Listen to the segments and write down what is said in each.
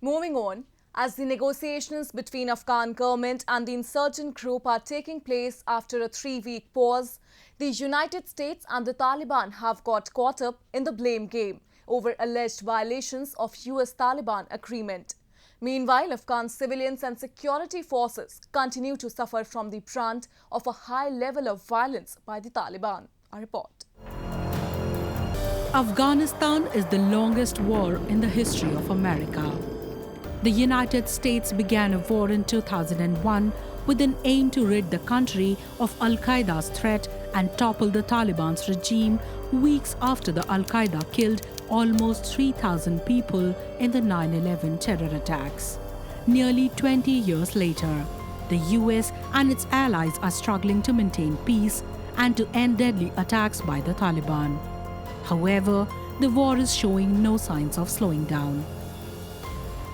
Moving on, as the negotiations between Afghan government and the insurgent group are taking place after a 3-week pause, the United States and the Taliban have got caught up in the blame game over alleged violations of US-Taliban agreement. Meanwhile, Afghan civilians and security forces continue to suffer from the brunt of a high level of violence by the Taliban. A report. Afghanistan is the longest war in the history of America. The United States began a war in 2001 with an aim to rid the country of Al-Qaeda's threat and topple the Taliban's regime weeks after the Al-Qaeda killed almost 3,000 people in the 9/11 terror attacks. Nearly 20 years later, the US and its allies are struggling to maintain peace and to end deadly attacks by the Taliban. However, the war is showing no signs of slowing down.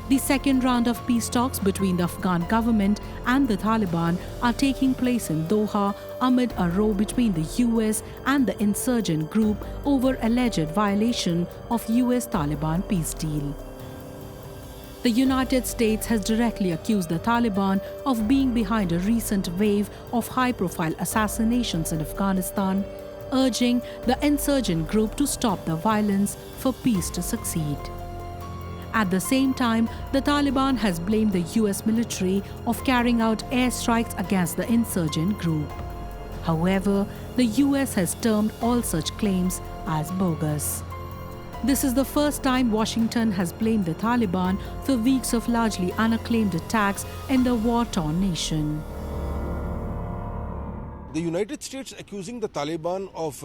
The second round of peace talks between the Afghan government and the Taliban are taking place in Doha amid a row between the US and the insurgent group over alleged violation of US-Taliban peace deal. The United States has directly accused the Taliban of being behind a recent wave of high-profile assassinations in Afghanistan, urging the insurgent group to stop the violence for peace to succeed. At the same time, the Taliban has blamed the US military of carrying out airstrikes against the insurgent group. However, the US has termed all such claims as bogus. This is the first time Washington has blamed the Taliban for weeks of largely unacclaimed attacks in the war-torn nation. The United States accusing the Taliban of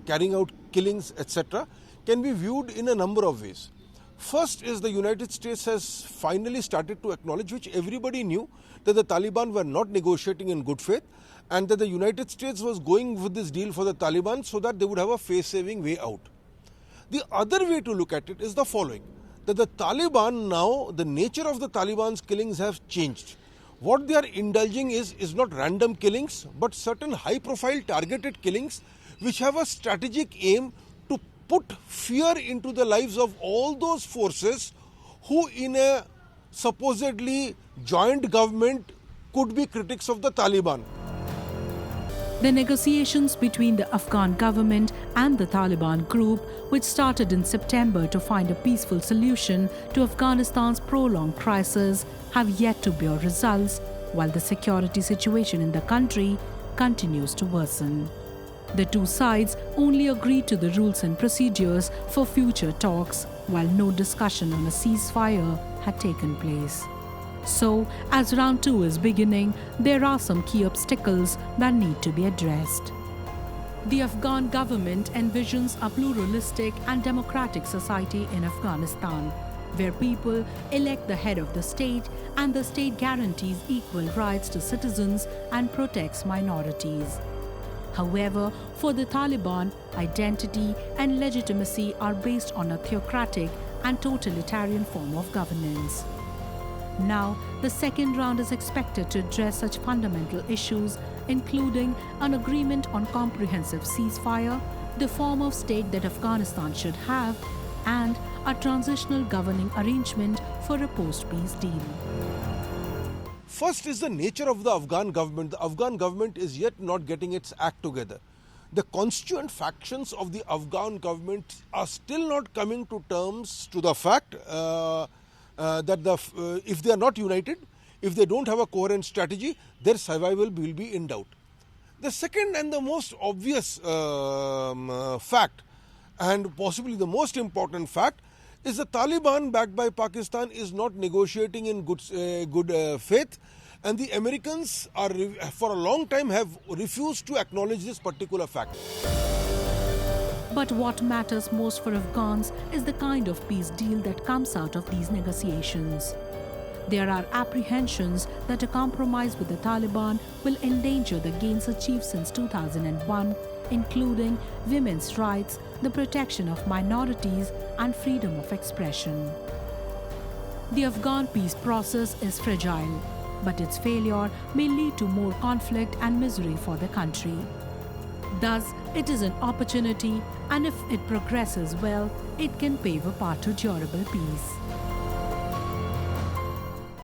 carrying out killings, etc., can be viewed in a number of ways. First is the United States has finally started to acknowledge, which everybody knew, that the Taliban were not negotiating in good faith and that the United States was going with this deal for the Taliban so that they would have a face-saving way out. The other way to look at it is the following, that the Taliban now, the nature of the Taliban's killings have changed. What they are indulging is not random killings, but certain high-profile targeted killings which have a strategic aim to put fear into the lives of all those forces who in a supposedly joint government could be critics of the Taliban. The negotiations between the Afghan government and the Taliban group, which started in September to find a peaceful solution to Afghanistan's prolonged crisis, have yet to bear results, while the security situation in the country continues to worsen. The two sides only agreed to the rules and procedures for future talks, while no discussion on a ceasefire had taken place. So, as round 2 is beginning, there are some key obstacles that need to be addressed. The Afghan government envisions a pluralistic and democratic society in Afghanistan, where people elect the head of the state and the state guarantees equal rights to citizens and protects minorities. However, for the Taliban, identity and legitimacy are based on a theocratic and totalitarian form of governance. Now, the second round is expected to address such fundamental issues, including an agreement on comprehensive ceasefire, the form of state that Afghanistan should have, and a transitional governing arrangement for a post-peace deal. First is the nature of the Afghan government. The Afghan government is yet not getting its act together. The constituent factions of the Afghan government are still not coming to terms to the fact that if they are not united, if they don't have a coherent strategy, their survival will be in doubt. The second and the most obvious fact, and possibly the most important fact, is the Taliban, backed by Pakistan, is not negotiating in good faith, and the Americans are for a long time have refused to acknowledge this particular fact. But what matters most for Afghans is the kind of peace deal that comes out of these negotiations. There are apprehensions that a compromise with the Taliban will endanger the gains achieved since 2001, including women's rights, the protection of minorities, and freedom of expression. The Afghan peace process is fragile, but its failure may lead to more conflict and misery for the country. Thus, it is an opportunity, and if it progresses well, it can pave a path to durable peace.